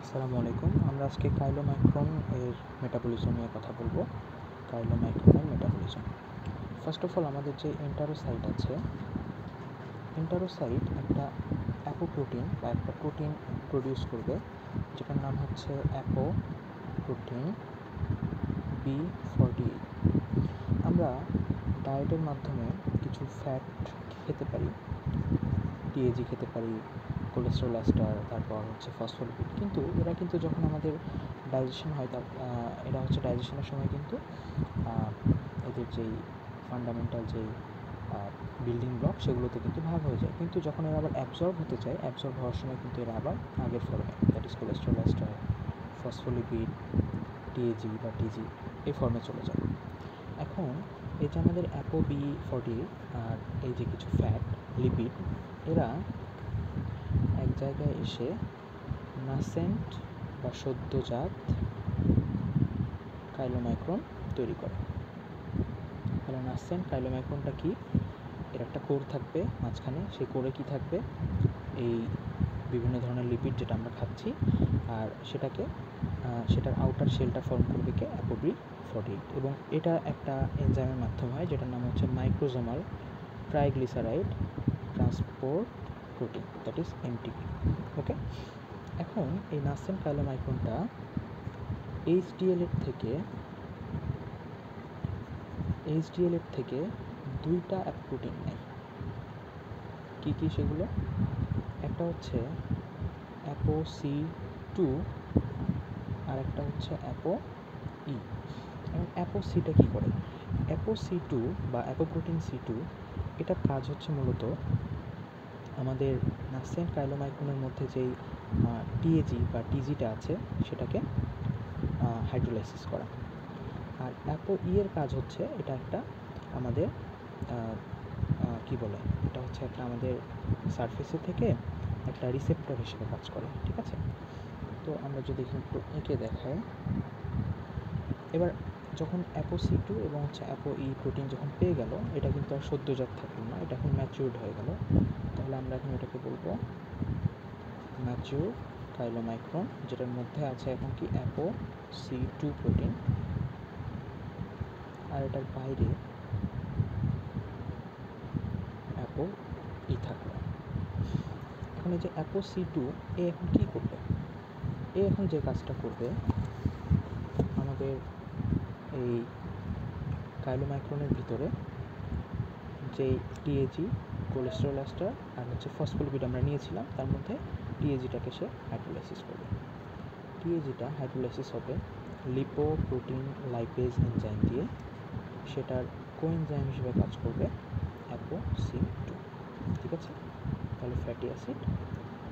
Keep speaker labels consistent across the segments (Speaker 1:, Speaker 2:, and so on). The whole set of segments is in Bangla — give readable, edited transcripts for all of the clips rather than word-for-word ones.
Speaker 1: আসসালামু আলাইকুম। আমরা আজকে কাইলোমাইক্রন এর মেটাবলিজম নিয়ে কথা বলবো। কাইলোমাইক্রনের মেটাবলিজম। ফার্স্ট অফ অল আমাদের যে এন্টারোসাইট আছে, এন্টারোসাইট একটা অ্যাপোপ্রোটিন বা একটা প্রোটিন প্রডিউস করবে, যেটার নাম হচ্ছে অ্যাপোপ্রোটিন B48। আমরা ডায়েটের মাধ্যমে কিছু ফ্যাট খেতে পারি, টিএজি খেতে পারি, কোলেস্টেরল এস্টার, তারপর হচ্ছে ফসফোলিপিড, কিন্তু এরা কিন্তু যখন আমাদের ডাইজেশন হয় এরা হচ্ছে ডাইজেশনের সময় কিন্তু এদের যেই ফান্ডামেন্টাল যেই বিল্ডিং ব্লক সেগুলোতে কিন্তু ভাগ হয়ে যায়, কিন্তু যখন এরা আবার অ্যাবজর্ব হতে চায়, অ্যাবজর্ব হওয়ার সময় কিন্তু এরা আবার আগের ফর্মে, that is cholesterol ester, phospholipid, TAG বা টিজি এই ফর্মে চলে যায়। এখন এই যে আমাদের অ্যাপো B40 আর এই যে কিছু ফ্যাট, লিপিড, এরা এক জায়গায় এসে নাসেন্ট বা সদ্যজাত কাইলোমাইক্রন তৈরি করে। তাহলে নাসেন্ট কাইলোমাইক্রনটা কি? এর একটা কোর থাকবে মাঝখানে, সেই কোরে কি থাকবে? এই বিভিন্ন ধরনের লিপিড যেটা আমরা খাচ্ছি, আর সেটার আউটার শেলটা ফর্ম করবে কে? অ্যাপো B48, এবং এটা একটা এনজাইমের মাধ্যমে হয়, যেটার নাম হচ্ছে microsomal triglyceride transport protein, that is MTP। Okay, এখন এই নাসেন্ট কাইলোমাইক্রনটা HDL এর থেকে দুইটা অ্যাপোপ্রোটিন নেয়। কী কী সেগুলো? একটা হচ্ছে ApoC2 আর একটা হচ্ছে ApoE। এবং ApoC-টা কী করে? ApoC2 বা অ্যাপোপ্রোটিন C2, এটার কাজ হচ্ছে মূলত আমাদের নাসেন্ট কাইলোমাইক্রনের মধ্যে যেই টিএজি বা টিজিটা আছে সেটাকে হাইড্রোলাইসিস করা। আর ApoE এর কাজ হচ্ছে, এটা একটা আমাদের কি বলে, এটা হচ্ছে একটা আমাদের সারফেসে থেকে একটা রিসেপ্টর হিসেবে কাজ করে, ঠিক আছে? তো আমরা যদি এখানে একটু এঁকে দেখাই, এবার যখন ApoC2 এবং হচ্ছে ApoE প্রোটিন যখন পেয়ে গেল, এটা কিন্তু আর সদ্যজাত থাকলো না, এটা এখন ম্যাচিউরড হয়ে গেল। তাহলে আমরা এখন এটাকে বলবো ম্যাচিউর কাইলোমাইক্রন, যেটার মধ্যে আছে এখন কি ApoC2 প্রোটিন, আর এটার বাইরে ApoE থাকলো। এখন এই যে ApoC2 এ এখন কী করবে? এখন যে কাজটা করবে, আমাদের এই কাইলোমাইক্রনের ভিতরে যেই টিএজি, কোলেস্টেরল এস্টার আর হচ্ছে ফসফোলিপিড আমরা নিয়েছিলাম, তার মধ্যে টিএজিটাকে সে হাইড্রোলাইসিস করবে। টিএজিটা হাইড্রোলাইসিস হবে লিপোপ্রোটিন লাইপেজ এনজাইম দিয়ে, সেটার কোএনজাইম হিসেবে কাজ করবে ApoC2, ঠিক আছে? তাহলে ফ্যাটি অ্যাসিড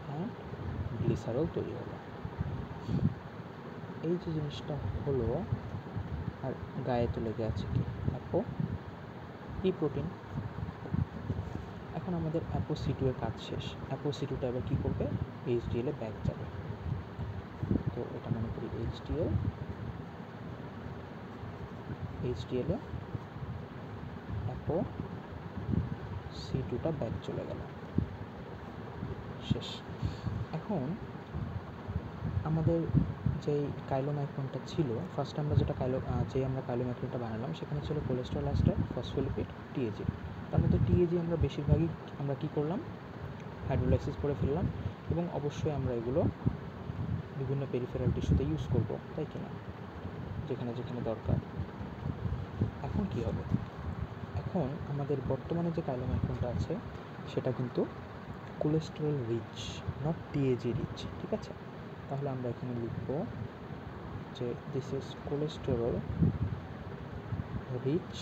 Speaker 1: অ্যান্ড গ্লিসারল তৈরি হলো। এই যে জিনিসটা হলো, আর গায়ে তো লেগে আছে কি? ApoE protein. এখন আমাদের ApoC2 এর কাজ শেষ। ApoC2টা এবার কী করবে? HDL এ ব্যাক যাবে। তো এটা মনে করি HDL এ ApoC2টা ব্যাক চলে গেল, শেষ। এখন আমাদের যেই কাইলোমাইক্রনটা ছিল, ফার্স্ট আমরা আমরা কাইলোমাইক্রনটা বানালাম, সেখানে ছিল কোলেস্টেরল এস্টার, ফসফোলিপিড, টিএজি। তার মধ্যে টিএজি আমরা বেশিরভাগই আমরা কী করলাম? হাইড্রোলাইসিস করে ফেললাম, এবং অবশ্যই আমরা এগুলো বিভিন্ন পেরিফেরাল টিস্যুতে ইউজ করব, তাই কি না? যেখানে যেখানে দরকার। এখন কি হবে? এখন আমাদের বর্তমানে যে কাইলোমাইক্রনটা আছে সেটা কিন্তু cholesterol rich, not TAG rich, ঠিক আছে? তাহলে আমরা এখানে লিখব যে this is cholesterol rich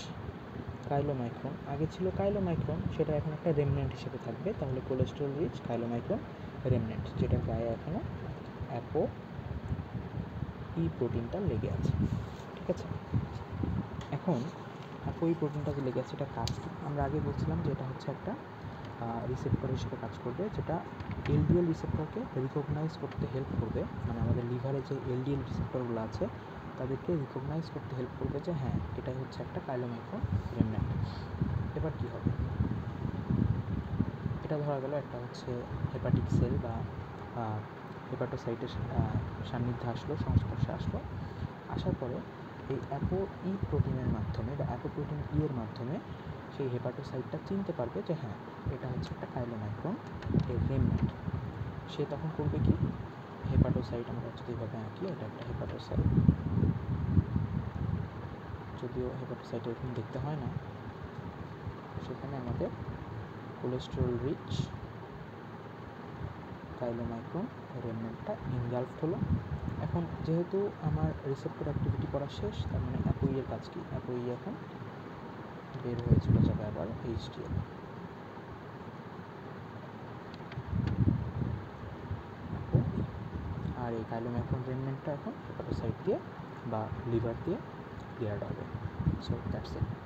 Speaker 1: chylomicron. আগে ছিল কাইলোমাইক্রন, সেটা এখন একটা রেমনেন্ট হিসেবে থাকবে, তাহলে কোলেস্টেরল রিচ কাইলোমাইক্রন রেমনেন্ট, যেটা গায়ে এখনও ApoE প্রোটিনটা লেগে আছে, ঠিক আছে? এখন ApoE প্রোটিনটা যে লেগে আছে, এটা কাজ কি? আমরা আগে বলছিলাম যে এটা হচ্ছে একটা রিসেপ্টর হিসেবে কাজ করবে, যেটা LDL রিসেপ্টরকে রিকগনাইজ করতে হেল্প করবে, মানে আমাদের লিভারে যে LDL রিসেপ্টরগুলো আছে তাদেরকে রিকগনাইজ করতে হেল্প করবে যে হ্যাঁ, এটাই হচ্ছে একটা কাইলোমাইক্রন রেমনেন্ট। এবার কী হবে? এটা ধরা গেল একটা হচ্ছে হেপাটিক সেল বা হেপাটোসাইটের সান্নিধ্যে আসলো, সংস্পর্শে আসলো, আসার পরে এই অ্যাপো ই প্রোটিনের মাধ্যমে বা অ্যাপোপ্রোটিন ই এর মাধ্যমে সেই হেপাটোসাইটটা চিনতে পারবে যে হ্যাঁ এটা হচ্ছে একটা কাইলোমাইক্রন এর রেমন্যান্ট। সে তখন করবে কি, হেপাটোসাইট আমরা যদি এভাবে আঁকি, এটা একটা হেপাটোসাইট, যদিও হেপাটোসাইট এরকম দেখতে হয় না, সেখানে আমাদের কোলেস্টেরল রিচ কাইলোমাইক্রন রেমন্যান্টটা ইনগালফড হলো। এখন যেহেতু আমার রিসেপ্টর অ্যাক্টিভিটি করা শেষ, তার মানে অ্যাপো ই এর কাজ কি, অ্যাপো ই এখন বের হয়ে চলে যাবে আবার এইচডিএল। আর এই কাইলোমাইক্রন রেমন্যান্টটা এখন হেপাটোসাইট দিয়ে বা লিভার দিয়ে ক্লিয়ার্ড হবে। So that's it.